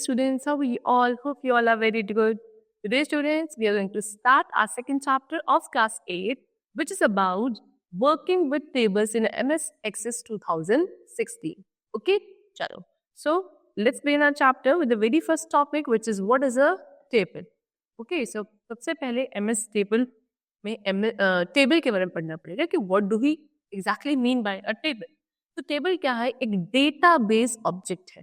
students, how are you all? Hope you all are very good. Today, students, we are going to start our second chapter of class 8, which is about working with tables in MS Access 2016. Okay, chalo. So, let's begin our chapter with the very first topic, which is what is a table. Okay, so सबसे पहले MS table में table के बारे में पढ़ना पड़ेगा कि what do we exactly mean by a table. तो टेबल क्या है? एक डेटाबेस ऑब्जेक्ट है,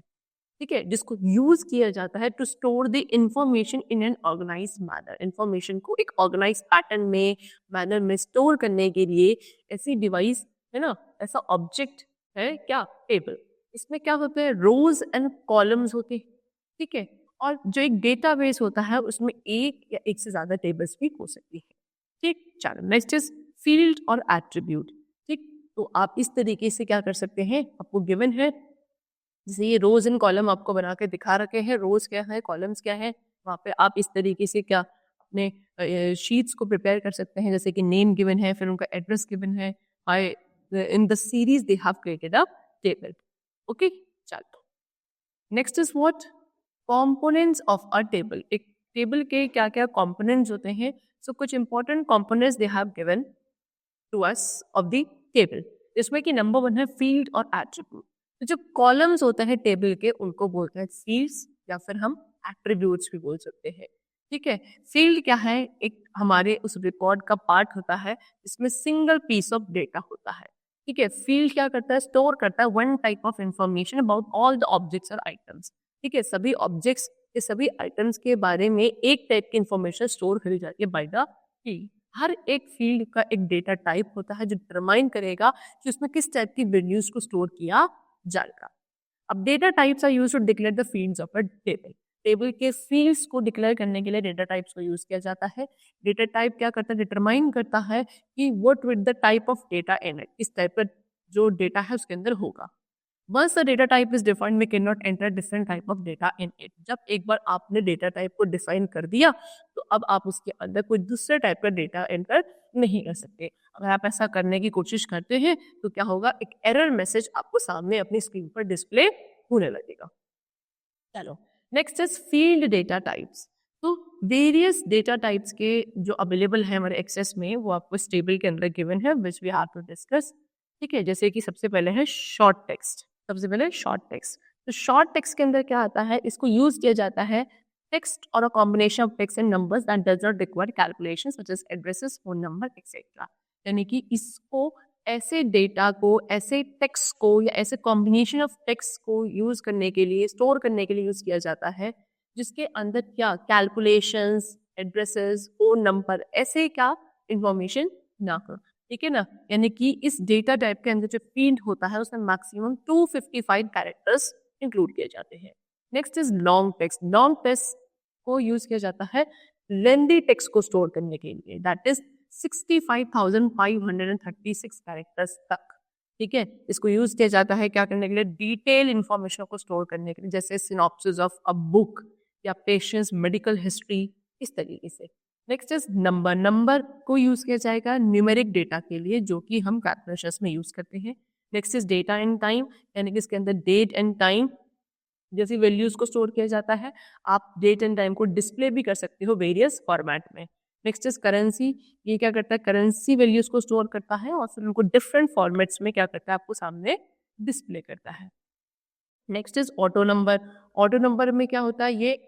ठीक है, जिसको यूज किया जाता है to store the information in an organise manner. Information को एक ऑर्गेनाइज पैटर्न में मैनर में स्टोर करने के लिए ऐसी डिवाइस है ना, ऐसा ऑब्जेक्ट है क्या? टेबल. इसमें क्या होते हैं? रोज एंड कॉलम्स होते हैं, ठीक है. और जो एक डेटाबेस होता है उसमें एक या एक से ज्यादा टेबल्स भी हो सकती है, ठीक. चलो, नेक्स्ट इज फील्ड और एट्रीब्यूट. ठीक, तो आप इस तरीके से क्या कर सकते हैं, आपको गिवन है जैसे ये रोज एंड कॉलम आपको बना के दिखा रखे हैं. रोज क्या है, कॉलम्स क्या है, वहाँ पे आप इस तरीके से क्या अपने शीट्स को प्रिपेयर कर सकते हैं. जैसे कि नेम गिवन है, फिर उनका एड्रेस गिवन है. I in the series they have created a table. Okay, चलो, next is what? Components of a table. एक टेबल के क्या क्या कंपोनेंट्स होते हैं. सो कुछ important components they have given to us of the table, जिसमें कि नंबर 1 है फील्ड और एट्रीब्यूट. तो जो कॉलम्स होते हैं टेबल के उनको बोलते हैं फील्ड्स या फिर हम एट्रीब्यूट्स भी बोल सकते हैं, ठीक है. फील्ड क्या है? एक हमारे उस रिकॉर्ड का पार्ट होता है जिसमें सिंगल पीस ऑफ डेटा होता है, ठीक है. फील्ड क्या करता है? स्टोर करता है one type of information about all the objects और आइटम्स, ठीक है. सभी ऑब्जेक्ट्स के सभी आइटम्स के बारे में एक टाइप की इंफॉर्मेशन स्टोर करी जाती है बाय द फील्ड. हर एक फील्ड का एक डेटा टाइप होता है जो डिटरमाइन करेगा कि उसमें किस टाइप की वैल्यूज को स्टोर किया जाएगा. अब data types are used to declare the fields of a table. Table के फील्ड्स को डिक्लेयर करने के लिए डेटा टाइप्स को यूज किया जाता है. डेटा टाइप क्या करता है? डिटरमाइन करता है कि what with the type of data in it, इस टाइप का जो डेटा है उसके अंदर होगा. Once the data type is defined, we cannot enter different type of data in it. जब एक बार आपने डेटा टाइप को डिफाइन कर दिया तो अब आप उसके अंदर कोई दूसरे टाइप का डेटा एंटर नहीं कर सकते. अगर आप ऐसा करने की कोशिश करते हैं तो क्या होगा? एक एरर मैसेज आपको सामने अपनी स्क्रीन पर डिस्प्ले होने लगेगा. चलो, next is field data types. तो वेरियस डेटा टाइप्स के जो अवेलेबल है हमारे एक्सेस में वो आपको इस टेबल के अंदर गिवन है which we have to discuss, ठीक है. जैसे कि सबसे पहले है शॉर्ट टेक्स्ट. सबसे पहले शॉर्ट टेक्स्ट. तो शॉर्ट टेक्स्ट के अंदर क्या आता है? इसको यूज किया जाता है टेक्स्ट और a combination of text and numbers that does not require calculations such as addresses, phone number etcetera. यानी कि इसको ऐसे डेटा को, ऐसे टेक्स्ट को या ऐसे कॉम्बिनेशन ऑफ टेक्स्ट को यूज करने के लिए, स्टोर करने के लिए यूज किया जाता है जिसके अंदर क्या कैलकुलेशंस, एड्रेसेस, फोन नंबर ऐसे क्या इंफॉर्मेशन ना हो, ठीक है ना. यानी कि इस डेटा टाइप के अंदर जो फील्ड होता है उसमें मैक्सिमम 255 कैरेक्टर्स इंक्लूड किए जाते हैं. Next is long text. Long text को यूज किया जाता है लेंदी टेक्स्ट को स्टोर करने के लिए, दैट इज 65,536 कैरेक्टर्स तक, ठीक है. इसको यूज किया जाता है क्या करने के लिए? डिटेल इंफॉर्मेशन को स्टोर करने के लिए, जैसे सिनॉप्सिस ऑफ अ बुक या पेशेंट्स मेडिकल हिस्ट्री, इस तरीके से. Next is number. नंबर को यूज किया जाएगा न्यूमेरिक डेटा के लिए जो कि हम कैलकुलेशंस में यूज करते हैं. Next is data and time, यानी कि इसके अंदर डेट एंड टाइम जैसी वैल्यूज को स्टोर किया जाता है. आप डेट एंड टाइम को डिस्प्ले भी कर सकते हो वेरियस फॉर्मेट में. Next is currency. ये क्या करता है? करेंसी वैल्यूज को स्टोर करता है और फिर उनको डिफरेंट फॉर्मेट्स में क्या करता है? आपको सामने डिस्प्ले करता है. Next is auto number. Auto number में क्या होता है? ये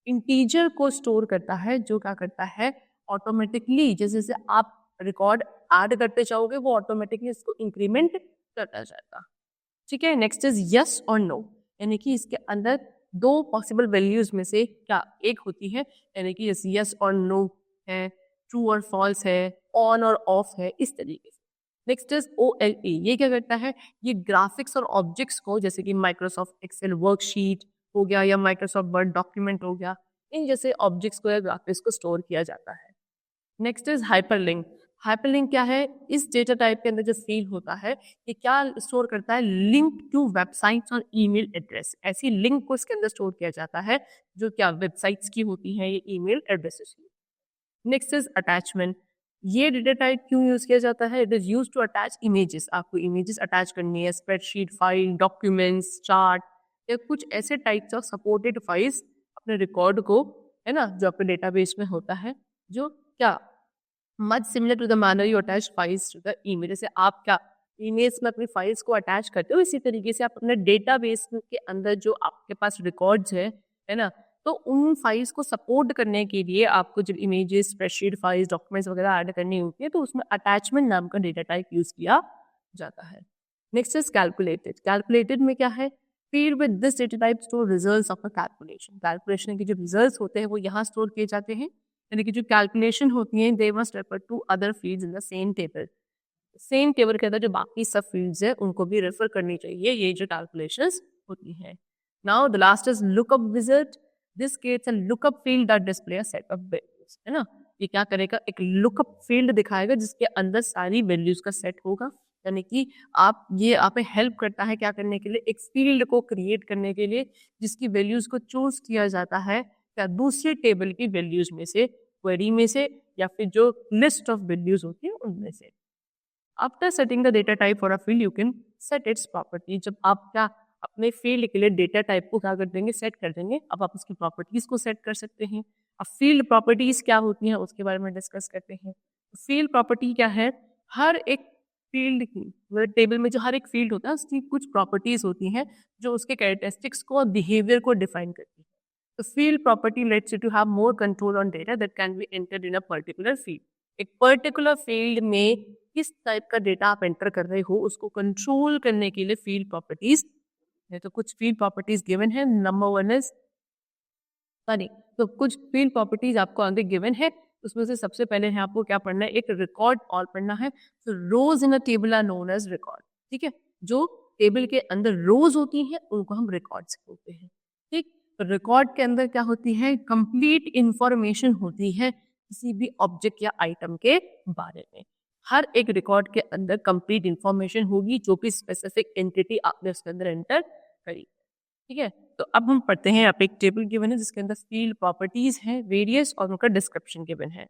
इंटीजर को स्टोर करता है जो क्या करता है? ऑटोमेटिकली जैसे जैसे आप रिकॉर्ड ऐड करते जाओगे वो ऑटोमेटिकली इसको इंक्रीमेंट करता जाएगा, ठीक है. नेक्स्ट इज यस और नो, यानी कि इसके अंदर दो पॉसिबल वैल्यूज में से क्या एक होती है, यानी कि यस और नो है, ट्रू और फॉल्स है, ऑन और ऑफ है, इस तरीके से. Next is OLE. ये क्या करता है? ये ग्राफिक्स और ऑब्जेक्ट्स को, जैसे कि माइक्रोसॉफ्ट एक्सेल वर्कशीट हो गया या माइक्रोसॉफ्ट वर्ड डॉक्यूमेंट हो गया, इन जैसे ऑब्जेक्ट्स को या ग्राफिक्स को स्टोर किया जाता है. Next is hyperlink. हाइपरलिंक क्या है? इस डेटा टाइप के अंदर जो फील्ड होता है ये क्या स्टोर करता है? लिंक टू वेबसाइट्स और ईमेल एड्रेस. ऐसी लिंक को इसके अंदर स्टोर किया जाता है जो क्या वेबसाइट्स की होती हैं, ये ईमेल एड्रेसेस की. Next is attachment. ये डेटा टाइप क्यों यूज किया जाता है? It is use to attach images. आपको इमेजेस अटैच करनी है, स्प्रेडशीट, फाइल, डॉक्यूमेंट्स, चार्ट, या कुछ ऐसे टाइप्स ऑफ सपोर्टेड फाइल्स अपने रिकॉर्ड को, है ना, जो अपने डेटाबेस में होता है, जो क्या much similar to the manner you attach files to the email. जैसे आप क्या ईमेल्स में अपनी फाइल्स को अटैच करते हो, इसी तरीके से आप अपने डेटाबेस के अंदर जो आपके पास रिकॉर्ड्स है ना, तो उन फाइल्स को सपोर्ट करने के लिए आपको जब इमेजेस, स्प्रेडशीट फाइल्स, डॉक्यूमेंट्स वगैरह ऐड करनी होती है, तो उसमें अटैचमेंट नाम का डेटा टाइप यूज किया जाता है। Next is calculated. कैलकुलेटेड में क्या है, field with this data type store results of a calculation. Calculation के जो रिजल्ट्स होते हैं वो यहाँ स्टोर किए जाते हैं, यानी कि जो कैलकुलेशन होती है they must refer to other fields in the same table. Same table के अंदर जो बाकी सब फील्ड्स है उनको भी रेफर करनी चाहिए ये जो कैलकुलेशंस होती हैं। Now the last is lookup wizard. This creates a lookup field that display a set of values, है ना। ये क्या करेगा, एक लुकअप फील्ड दिखाएगा जिसके अंदर सारी वैल्यूज का सेट होगा, यानी कि आप ये आप हेल्प करता है क्या करने के लिए, एक फील्ड को क्रिएट करने के लिए जिसकी वैल्यूज को चूज किया जाता है क्या दूसरे टेबल की वैल्यूज में से, क्वेरी में से, या फिर जो लिस्ट ऑफ वैल्यूज होती है उनमें से। After setting the data type for a field you can set it's property. जब आप क्या अपने फील्ड के लिए डेटा टाइप को क्या कर देंगे, सेट कर देंगे, अब आप उसकी प्रॉपर्टीज को सेट कर सकते हैं। अब फील्ड प्रॉपर्टीज क्या होती हैं उसके बारे में डिस्कस करते हैं। फील्ड प्रॉपर्टी क्या है, हर एक फील्ड की टेबल में जो हर एक फील्ड होता है उसकी कुछ प्रॉपर्टीज होती हैं जो उसके कैरेक्टरिस्टिक्स को और बिहेवियर को डिफाइन करती है। तो field property lets you to have more control on data that can be entered in a particular field. एक पर्टिकुलर फील्ड में किस टाइप का डेटा आप एंटर कर रहे हो उसको कंट्रोल करने के लिए फील्ड प्रॉपर्टीज है। तो कुछ फील्ड प्रॉपर्टीज गिवन है। नंबर वन इज सॉरी, तो कुछ फील्ड प्रॉपर्टीज आपको आगे गिवन है, उसमें से सबसे पहले है आपको क्या पढ़ना है, एक रिकॉर्ड और पढ़ना है। तो rows in a table are known as record. ठीक है, जो टेबल के अंदर रोज होती हैं उनको हम रिकॉर्ड्स बोलते हैं। ठीक, तो रिकॉर्ड के अंदर क्या होती है, कंप्लीट इंफॉर्मेशन होती है किसी भी ऑब्जेक्ट या आइटम के बारे में। हर एक रिकॉर्ड के अंदर कंप्लीट इंफॉर्मेशन होगी जो भी स्पेसिफिक एंटिटी आपने उसके अंदर एंटर करी। ठीक है, तो अब हम पढ़ते हैं, आप एक टेबल गिवन है जिसके अंदर फील्ड प्रॉपर्टीज हैं वेरियस और उनका डिस्क्रिप्शन गिवन है।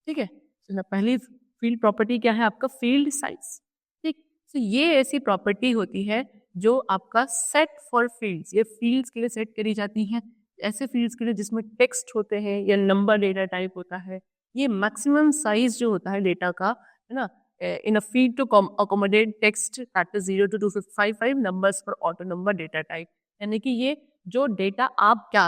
ठीक है, तो पहली फील्ड प्रॉपर्टी क्या है आपका, फील्ड साइज। ठीक, तो ये ऐसी प्रॉपर्टी होती है जो आपका सेट फॉर फील्ड्स, ये फील्ड्स के लिए सेट करी जाती हैं। ऐसे फील्ड्स के लिए जिसमें टेक्स्ट होते हैं या नंबर डेटा टाइप होता है। ये मैक्सिमम साइज जो होता है डेटा का, है ना, in a field to accommodate text that is 0 to 255 numbers for auto number data type। यानी कि ये जो डेटा आप क्या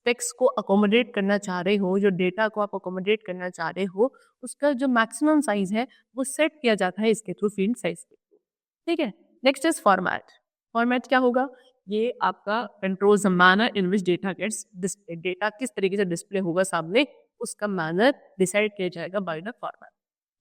टेक्स्ट को अकोमोडेट करना चाह रहे हो, जो डेटा को आप अकोमोडेट करना चाह रहे हो, उसका जो मैक्सिमम साइज है वो सेट किया जाता है इसके थ्रू, फील्ड साइज के थ्रू। ठीक है, नेक्स्ट इज फॉर्मेट। फॉर्मेट क्या होगा, ये आपका controls the manner in which data gets display. Data किस तरीके से डिस्प्ले होगा सामने, उसका मैनर डिसाइड किया जाएगा by the format.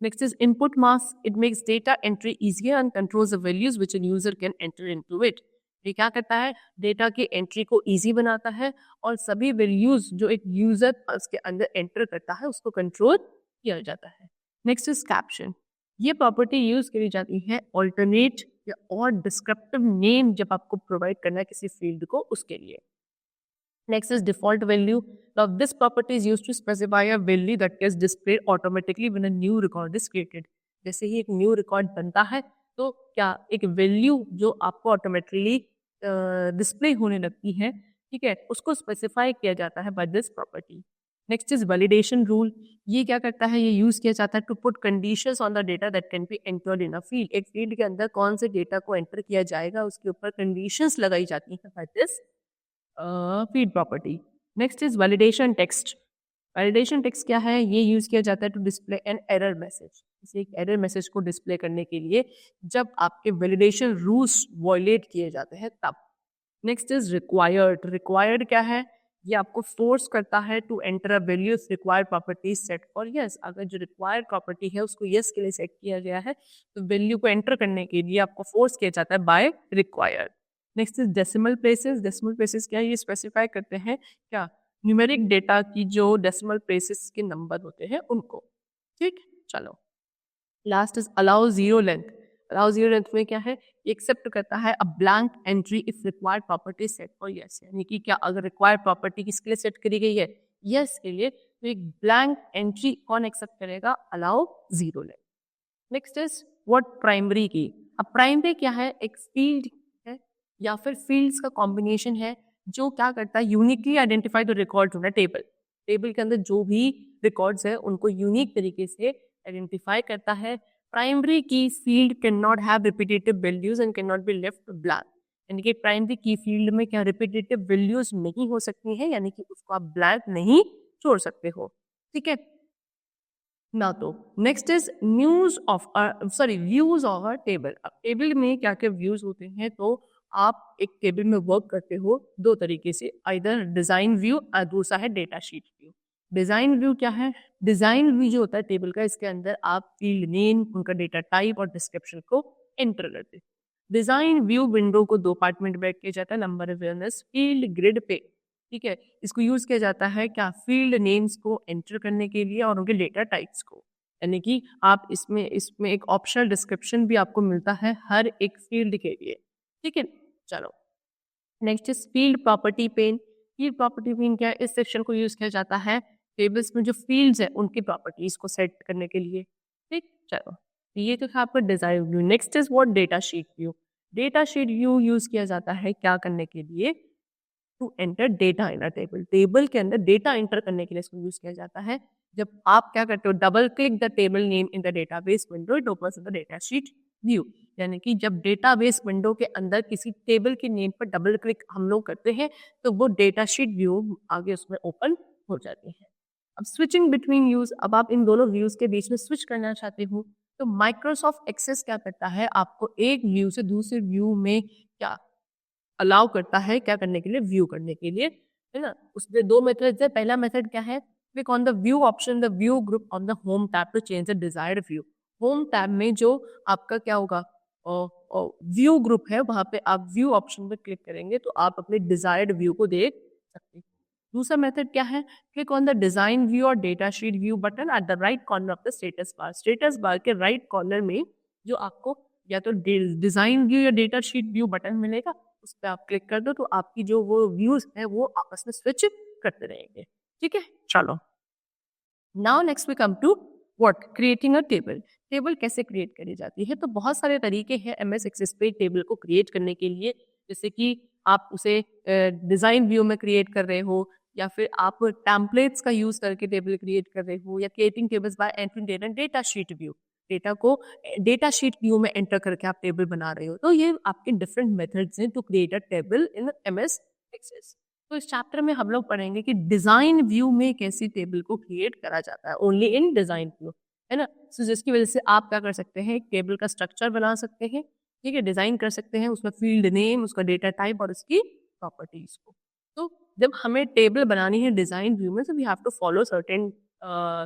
Next is input mask. It makes data entry easier and controls the values which a user can enter into it। ये क्या करता है, डेटा की एंट्री को इजी बनाता है और सभी वैल्यूज जो एक यूजर उसके अंदर एंटर करता है उसको कंट्रोल किया जाता है। Next is caption. ये प्रॉपर्टी यूज करी जाती है ऑल्टरनेट या और डिस्क्रिप्टिव नेम जब आपको प्रोवाइड करना है किसी फील्ड को, उसके लिए। Next is default value. Now this property is used to specify a value that gets displayed automatically when a new record is created। जैसे ही एक न्यू रिकॉर्ड बनता है तो क्या एक वैल्यू जो आपको ऑटोमेटिकली डिस्प्ले होने लगती है, ठीक है, उसको स्पेसिफाई किया जाता है by this property. Next is validation rule. ये क्या करता है, ये यूज किया जाता है to put conditions on the data that can be entered in a field. एक फील्ड के अंदर कौन से डेटा को एंटर किया जाएगा उसके ऊपर कंडीशंस लगाई जाती हैं by this field property. Next is validation text. Validation text क्या है, ये यूज किया जाता है to display an error message. जैसे एक एरर मैसेज को डिस्प्ले करने के लिए जब आपके वैलिडेशन रूल्स वॉयलेट किए जाते हैं तब। Next is required. रिक्वायर्ड क्या है, ये आपको फोर्स करता है to enter a value required property set for yes. अगर जो रिक्वायर्ड प्रॉपर्टी है उसको यस के लिए सेट किया गया है तो वैल्यू को एंटर करने के लिए आपको फोर्स किया जाता है by required. Next is decimal places. Decimal places क्या है, ये स्पेसिफाई करते हैं क्या न्यूमेरिक डेटा की जो डेसिमल प्लेसेस के नंबर होते हैं उनको। ठीक, चलो last is allow zero length. Allow zero length में क्या है, एक्सेप्ट करता है a blank entry if required property set for yes. यानी कि क्या अगर रिक्वायर्ड प्रॉपर्टी किसके लिए सेट करी गई है, यस के लिए, तो एक ब्लैंक एंट्री कौन एक्सेप्ट करेगा, allow zero length. Next is what primary की। अब प्राइमरी क्या है, एक फील्ड है या फिर फील्ड्स का कॉम्बिनेशन है जो क्या करता है, यूनिकली आइडेंटिफाई द रिकॉर्ड होना टेबल। टेबल के अंदर जो भी रिकॉर्ड्स है उनको यूनिक तरीके से आइडेंटिफाई करता है। प्राइमरी की field can not have repetitive values and can not be left blank, यानी कि प्राइमरी की फील्ड में क्या रिपीटेटिव वैल्यूज नहीं हो सकती हैं, यानी कि उसको आप ब्लैंक नहीं छोड़ सकते हो। ठीक है ना। तो next is news of views of a table. अब टेबल में क्या क्या व्यूज होते हैं, तो आप एक टेबल में वर्क करते हो दो तरीके से, इधर डिजाइन व्यू और दूसरा है data sheet view. Design view क्या है? डिजाइन व्यू जो होता है टेबल का, इसके अंदर आप फील्ड नेम, उनका डेटा टाइप और डिस्क्रिप्शन को एंटर करते हैं। डिजाइन व्यू विंडो को दो पार्ट में डिवाइड किया जाता है। नंबर वन फील्ड ग्रिड पे, ठीक है, इसको यूज किया जाता है क्या, फील्ड नेम्स को एंटर करने के लिए और उनके डेटा टाइप्स को, यानी कि आप इसमें इसमें एक ऑप्शनल डिस्क्रिप्शन भी आपको मिलता है हर एक फील्ड के लिए। ठीक है, चलो next is field property pane. Field property pane क्या है? इस सेक्शन को यूज किया जाता है टेबल्स में जो फील्ड्स है उनकी प्रॉपर्टीज को सेट करने के लिए। ठीक, चलो ये तो था आपका design view. Next is what, data sheet view. Data sheet view use किया जाता है क्या करने के लिए, to enter data in a table. Table के अंदर डेटा एंटर करने के लिए इसको यूज किया जाता है। जब आप क्या करते हो, double click the table name in the database window, it opens the data sheet view. यानी कि जब डेटाबेस विंडो के अंदर किसी टेबल के नेम पर डबल क्लिक हम लोग करते हैं तो वो डेटा शीट व्यू आगे उसमें ओपन हो जाती है। अब स्विचिंग बिटवीन व्यूज, अब आप इन दोनों व्यूज के बीच में स्विच करना चाहते हो तो माइक्रोसॉफ्ट एक्सेस क्या करता है, आपको एक व्यू से दूसरे व्यू में क्या अलाउ करता है, क्या करने के लिए, व्यू करने के लिए, है ना। उसमें दो मेथड है। पहला मेथड क्या है, click on the view option the view group on the home tab to change the desired view. Home tab में जो आपका क्या होगा, व्यू ग्रुप है, वहां पे आप व्यू ऑप्शन पे क्लिक करेंगे तो आप अपने डिजायर्ड व्यू को देख सकते हैं। दूसरा मेथड क्या है, click on the design view और data sheet view button at the right corner of the status bar. Status bar के राइट कॉर्नर में जो आपको या तो डिजाइन व्यू या डेटा शीट व्यू बटन मिलेगा, उस पर आप क्लिक कर दो तो आपकी जो वो व्यूज है वो आपस में स्विच करते रहेंगे। ठीक है, चलो now next we come to what, creating a table. Table कैसे क्रिएट करी जाती है, तो बहुत सारे तरीके हैं एमएस एक्सेस पे टेबल को क्रिएट करने के लिए। जैसे कि आप उसे डिजाइन व्यू में क्रिएट कर रहे हो, या फिर आप टेम्पलेट्स का यूज करके टेबल क्रिएट कर रहे हो, या creating tables by entering data data sheet view, data को डेटा शीट व्यू में एंटर करके आप टेबल बना रहे हो। तो ये आपके डिफरेंट मेथड्स हैं to create a table in MS Access. तो इस चैप्टर में हम लोग पढ़ेंगे कि डिजाइन व्यू में कैसी टेबल को क्रिएट करा जाता है, ओनली इन डिजाइन व्यू, है ना। सो जिसकी वजह से आप क्या कर सकते हैं, एक टेबल का स्ट्रक्चर बना सकते हैं, ठीक है, डिजाइन कर सकते हैं, उसमें फील्ड नेम, उसका डेटा टाइप और उसकी प्रॉपर्टीज को। तो जब हमें टेबल बनानी है डिजाइन व्यू में, तो we have to follow certain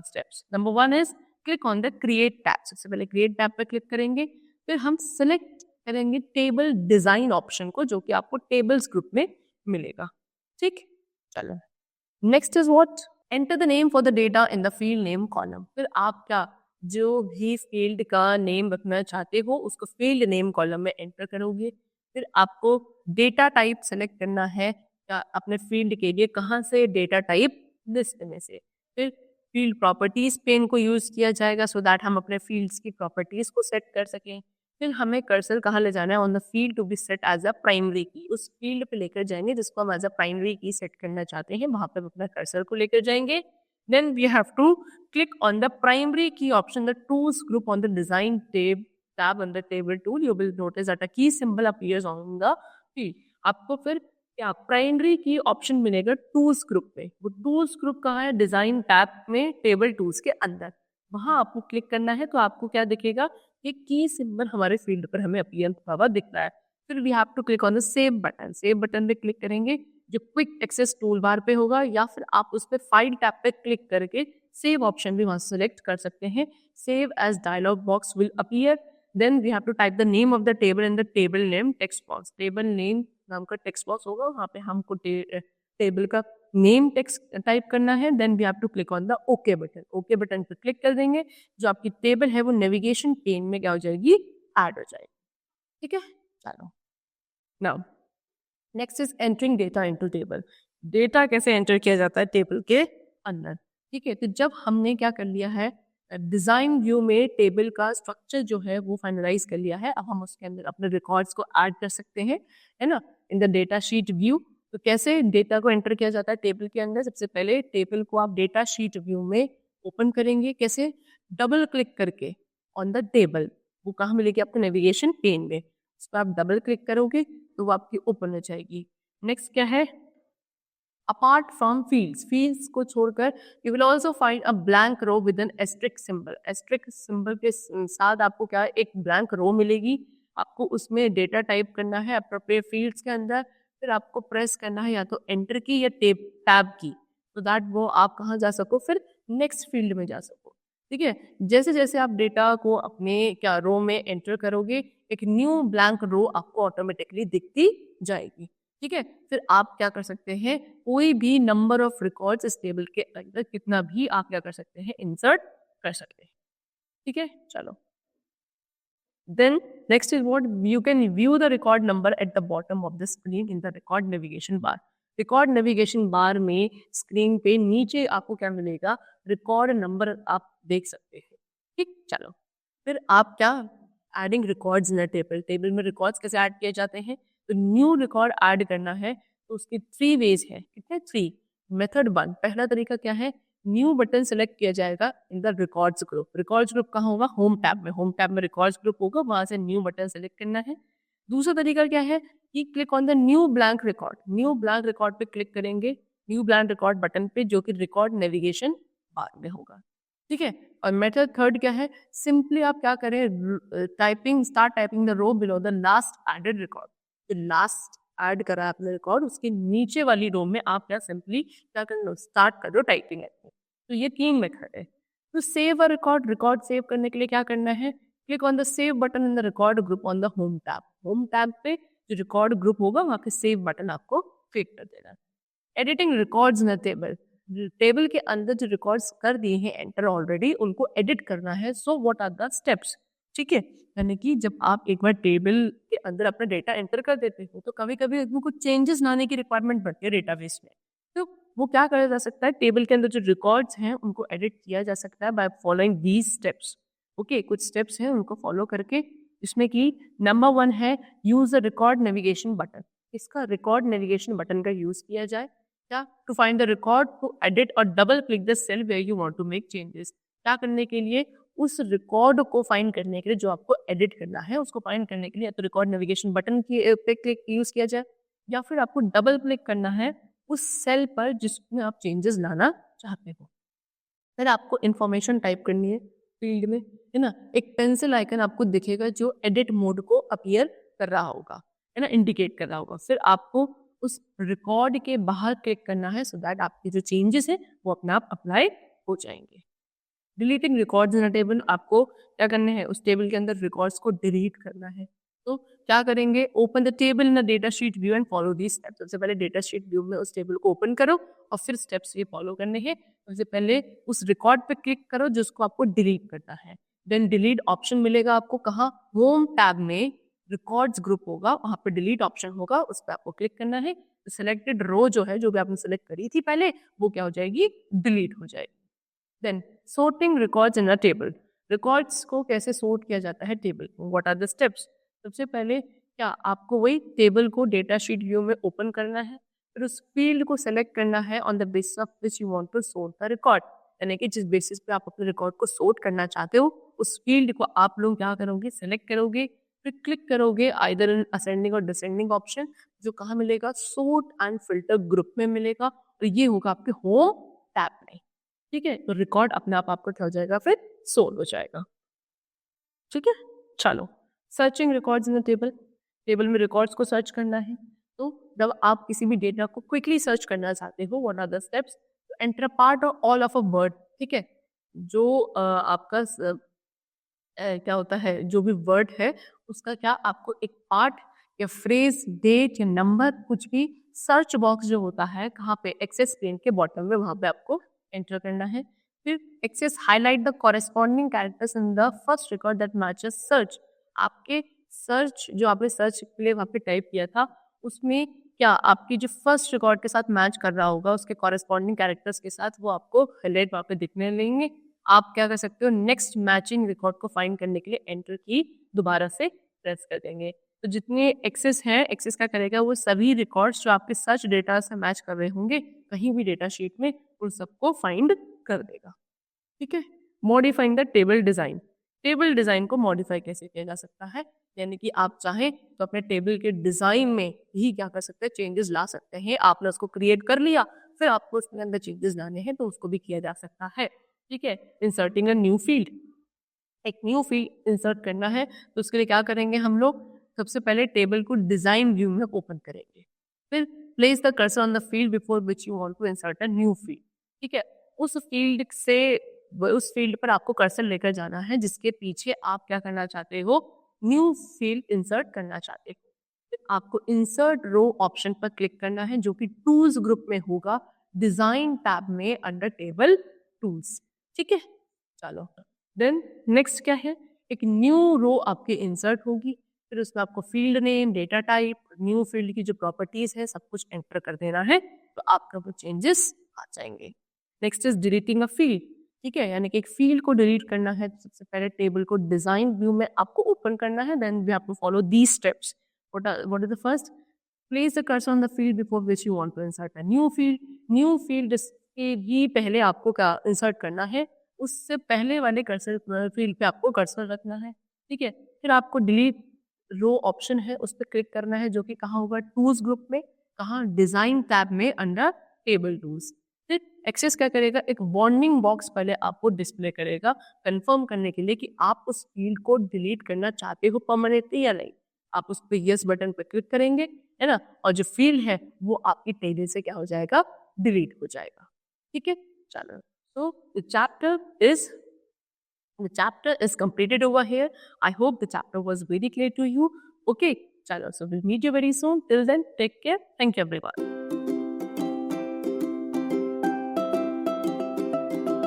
steps. Number one is click on the create tab. सबसे पहले क्रिएट टैब पर क्लिक करेंगे, फिर हम सिलेक्ट करेंगे टेबल डिजाइन ऑप्शन को, जो कि आपको टेबल्स ग्रुप में मिलेगा। ठीक, चलो next is what, enter the name for the data in the field name column. फिर आप क्या जो भी फील्ड का नेम रखना चाहते हो उसको फील्ड नेम कॉलम में एंटर करोगे। फिर आपको डेटा टाइप सेलेक्ट करना है क्या अपने फील्ड के लिए, कहाँ से, डेटा टाइप लिस्ट में से। फिर फील्ड प्रॉपर्टीज पेन को यूज किया जाएगा सो दैट हम अपने फील्ड्स की प्रॉपर्टीज को सेट कर सकें। फिर हमें कर्सर कहाँ ले जाना है, on the field to be set as a primary key, उस फील्ड पे लेकर जाएंगे जिसको हम as a primary key set करना चाहते हैं, वहां पे अपना कर्सर को लेकर जाएंगे। Then we have to click on the primary key option, the tools group on the design tab on the table tool. You will notice that a key symbol appears on the field. आपको फिर क्या primary की option मिलेगा tools group पे। वो tools group कहाँ है, design tab में टेबल टूल्स के अंदर, वहां आपको क्लिक करना है। तो आपको क्या दिखेगा, एक की सिंबल हमारे फील्ड पर हमें अपीयर हुआ दिख रहा है। फिर we have to click on the save button. Save button पे क्लिक करेंगे जो क्विक एक्सेस टूल बार पे होगा, या फिर आप उस पर फाइल टैब पे क्लिक करके सेव ऑप्शन भी वहां सेलेक्ट कर सकते हैं। Save as dialog box will appear. Then we have to type the name of the table in the table name text box. Table name नाम का टेक्स्ट बॉक्स होगा, वहां पे हमको टेबल का नेम टेक्स्ट टाइप करना है। Then we have to click on the okay button. Okay button पर क्लिक कर देंगे, जो आपकी टेबल है वो नेविगेशन पेन में क्या हो जाएगी, ऐड हो जाएगी। ठीक है, चलो now next is entering data into table. Data कैसे एंटर किया जाता है टेबल के अंदर। ठीक है, तो जब हमने क्या कर लिया है, डिज़ाइन व्यू में टेबल का स्ट्रक्चर जो है वो फाइनलाइज कर लिया है। अब हम उसके अंदर अपने रिकॉर्ड्स को ऐड कर सकते हैं, है ना, in the data sheet view. तो कैसे डेटा को एंटर किया जाता है टेबल के अंदर? सबसे पहले टेबल को आप डेटा शीट व्यू में ओपन करेंगे। कैसे? डबल क्लिक करके ऑन द टेबल। वो कहाँ मिलेगी आपको? नेविगेशन पेन में। उस पर आप डबल क्लिक करोगे तो वो आपकी ओपन हो जाएगी। नेक्स्ट क्या है? अपार्ट फ्रॉम फील्ड्स को छोड़कर you will also find a blank row with an asterisk symbol. Asterisk symbol के साथ आपको क्या है? एक ब्लैंक रो मिलेगी। आपको उसमें डेटा टाइप करना है अप्रोप्रिएट फील्ड्स के अंदर। फिर आपको प्रेस करना है या तो एंटर की या टैब की, तो दैट वो आप कहाँ जा सको? फिर नेक्स्ट फील्ड में जा सको। ठीक है, जैसे जैसे आप डेटा को अपने क्या रो में एंटर करोगे, एक न्यू ब्लैंक रो आपको ऑटोमेटिकली दिखती जाएगी। ठीक है, फिर आप क्या कर सकते हैं? कोई भी नंबर ऑफ रिकॉर्ड्स इस टेबल के अंदर कितना भी आप क्या कर सकते हैं? इंसर्ट कर सकते हैं। ठीक है, चलो। Then next is what you can view the record number at the bottom of the screen in the record navigation bar. Record navigation bar में स्क्रीन पे नीचे आपको क्या मिलेगा? रिकॉर्ड नंबर आप देख सकते हैं। ठीक, चलो। फिर आप क्या? Adding records in table. Table में रिकॉर्ड्स कैसे ऐड किए जाते हैं? तो न्यू रिकॉर्ड ऐड करना है तो उसके 3 वेज हैं। कितने? 3। मेथड 1, पहला तरीका क्या है? न्यू बटन सेलेक्ट किया जाएगा in the records group. Records group कहाँ होगा? होम टैब में। होम टैब में रिकॉर्ड्स ग्रुप होगा, वहां से न्यू बटन सेलेक्ट करना है। दूसरा तरीका क्या है कि click on the new blank record. New blank record पे क्लिक करेंगे, न्यू ब्लैंक रिकॉर्ड बटन पे, जो कि रिकॉर्ड नेविगेशन बार में होगा। ठीक है, और मेथड थर्ड क्या है? सिंपली आप क्या करें? Start typing the row below the last added record. जो लास्ट ऐड करा आपने रिकॉर्ड, उसके नीचे वाली रो में आप क्या सिंपली क्या कर लो? स्टार्ट कर दो टाइपिंग। तो ये 3 मेथड है। तो save a record. Record save करने के लिए क्या करना है? Click on the save button in the record group on the home tab. Home tab पे जो रिकॉर्ड ग्रुप होगा वहां पे सेव बटन आपको क्लिक कर देना। Editing records in table. Table के अंदर जो रिकॉर्ड्स कर दिए हैं एंटर ऑलरेडी, उनको एडिट करना है। So what are the steps? ठीक है, यानी कि जब आप एक बार टेबल के अंदर अपना डेटा एंटर कर देते हो तो कभी कभी उसमें कुछ चेंजेस लाने की रिक्वायरमेंट पड़ती है डेटाबेस में। तो वो क्या करा जा सकता है? टेबल के अंदर जो रिकॉर्ड्स हैं उनको एडिट किया जा सकता है by following these steps. Okay, कुछ स्टेप्स हैं उनको फॉलो करके, जिसमें कि नंबर 1 है use the record navigation button. इसका रिकॉर्ड नेविगेशन बटन का यूज किया जाए। क्या? To find the record, to edit और double click the cell where you want to make changes. क्या करने के लिए? उस रिकॉर्ड को फाइंड करने के लिए जो आपको एडिट करना है, उसको फाइंड करने के लिए तो रिकॉर्ड नेविगेशन बटन की पे क्लिक यूज किया जाए, या फिर आपको डबल क्लिक करना है उस सेल पर जिसमें आप चेंजेस लाना चाहते हो। फिर आपको इंफॉर्मेशन टाइप करनी है फील्ड में, है ना। एक पेंसिल आइकन आपको दिखेगा जो एडिट मोड को अपीयर कर रहा होगा, है ना, इंडिकेट कर रहा होगा। फिर आपको उस रिकॉर्ड के बाहर क्लिक करना है सो दैट आपके जो चेंजेस हैं वो अपने आप अप्लाई हो जाएंगे। Deleting records in a table. आपको क्या करना है? उस टेबल के अंदर रिकॉर्ड्स को डिलीट करना है। तो क्या करेंगे? Open the table in the data sheet view and follow these steps. सबसे पहले डेटा शीट व्यू में उस टेबल को ओपन करो और फिर स्टेप्स ये फॉलो करने हैं। सबसे पहले उस रिकॉर्ड पे क्लिक करो जिसको आपको डिलीट करना है। देन डिलीट ऑप्शन मिलेगा आपको कहाँ? होम टैब में रिकॉर्ड्स ग्रुप होगा, वहां पे डिलीट ऑप्शन होगा, उस पर आपको क्लिक करना है। सिलेक्टेड रो जो है, जो भी आपने सेलेक्ट करी थी पहले, वो क्या हो जाएगी? डिलीट हो जाएगी। Then sorting records in a table। Records को कैसे सोर्ट किया जाता है टेबल में? What are the steps? सबसे पहले क्या आपको वही टेबल को डेटा शीट व्यू में ओपन करना है, फिर उस फील्ड को सेलेक्ट करना है on the basis of which you want to sort the record. यानी कि जिस बेसिस पे आप अपने रिकॉर्ड को सोर्ट करना चाहते हो, उस फील्ड को आप लोग क्या करोगे? सेलेक्ट करोगे, फिर क्लिक करोगे आइदर इन असेंडिंग और डिसेंडिंग ऑप्शन, जो कहाँ मिलेगा? सोर्ट एंड फिल्टर ग्रुप में मिलेगा, और ये होगा आपके होम टैब में। ठीक है, तो रिकॉर्ड अपने आप आपको क्या हो जाएगा? फिर सोल्व हो जाएगा। ठीक है, चलो। Searching records in the table. Table में रिकॉर्ड्स को सर्च करना है। तो जब आप किसी भी डेटा को क्विकली सर्च करना चाहते हो, what are the steps? Enter a part or all of a word. ठीक है, जो आपका क्या होता है, जो भी वर्ड है उसका क्या आपको एक पार्ट या फ्रेज, डेट या नंबर, कुछ भी सर्च बॉक्स जो होता है कहाँ पे? एक्सेस स्क्रीन के बॉटम में, वहां पे आपको एंटर करना है। फिर Access highlight the corresponding characters in the first record that matches search. आपके सर्च जो आपने सर्च के लिए वहां पे टाइप किया था, उसमें क्या आपकी जो फर्स्ट रिकॉर्ड के साथ मैच कर रहा होगा, उसके कॉरेस्पॉन्डिंग कैरेक्टर्स के साथ, वो आपको हाईलाइट वहां पे दिखने लेंगे। आप क्या कर सकते हो, नेक्स्ट मैचिंग रिकॉर्ड को फाइंड करने के लिए एंटर की दोबारा से प्रेस कर देंगे। तो जितने एक्सेस हैं, एक्सेस क्या करेगा, वो सभी रिकॉर्ड्स जो आपके सर्च डेटा से मैच कर रहे होंगे कहीं भी डेटा शीट में, उन सबको फाइंड कर देगा। ठीक है। Modifying the table design, table design को मॉडिफाई कैसे किया जा सकता है, यानी कि आप चाहें तो अपने टेबल के डिजाइन में ही क्या कर सकते हैं, चेंजेस ला सकते हैं। आपने उसको क्रिएट कर लिया, फिर आपको उसके अंदर चेंजेस लाने हैं तो उसको भी किया जा सकता है। ठीक है। इंसर्टिंग अ न्यू फील्ड, एक न्यू फील्ड इंसर्ट करना है तो उसके लिए क्या करेंगे हम लोग, सबसे पहले टेबल को डिजाइन व्यू में ओपन करेंगे, फिर place the cursor on the field before which you want to insert a new field. ठीक है। उस फील्ड से उस फील्ड पर आपको कर्सर लेकर जाना है जिसके पीछे आप क्या करना चाहते हो, न्यू फील्ड इंसर्ट करना चाहते हो। फिर आपको इंसर्ट रो ऑप्शन पर क्लिक करना है जो कि टूल्स ग्रुप में होगा, डिजाइन टैब में अंडर टेबल टूल्स। ठीक है। चलो देन नेक्स्ट क्या है, एक न्यू रो आपकी इंसर्ट होगी, फिर उसमें आपको field name, data type, new field की जो प्रॉपर्टीज है सब कुछ एंटर कर देना है तो आपका वो चेंजेस आ जाएंगे। Next is deleting a field. ठीक है, यानी कि एक फील्ड को डिलीट करना है तो सबसे पहले टेबल को डिजाइन व्यू में आपको ओपन करना है, then we have to follow these steps. What is the first, place the cursor on the field before which you want to insert a new field. New field के भी पहले आपको क्या insert करना है, उससे पहले वाले कर्सर फील्ड पे आपको कर्सर रखना है। ठीक है। फिर आपको डिलीट रो ऑप्शन है उस पर क्लिक करना है जो कि कहाँ होगा, टूल्स ग्रुप में, कहाँ, डिजाइन टैब में अंडर टेबल टूल्स। फिर एक्सेस क्या करेगा, एक वार्निंग बॉक्स पहले आपको डिस्प्ले करेगा कंफर्म करने के लिए कि आप उस फील्ड को डिलीट करना चाहते हो परमानेंटली या नहीं। आप उस पर यस बटन पर क्लिक करेंगे, है ना, और जो फील्ड है वो आपकी टेबल से क्या हो जाएगा, डिलीट हो जाएगा। ठीक है। चलो, so the chapter is completed over here. I hope the chapter was very clear to you. Okay, chalo, so we'll meet you very soon. Till then, take care. Thank you everyone.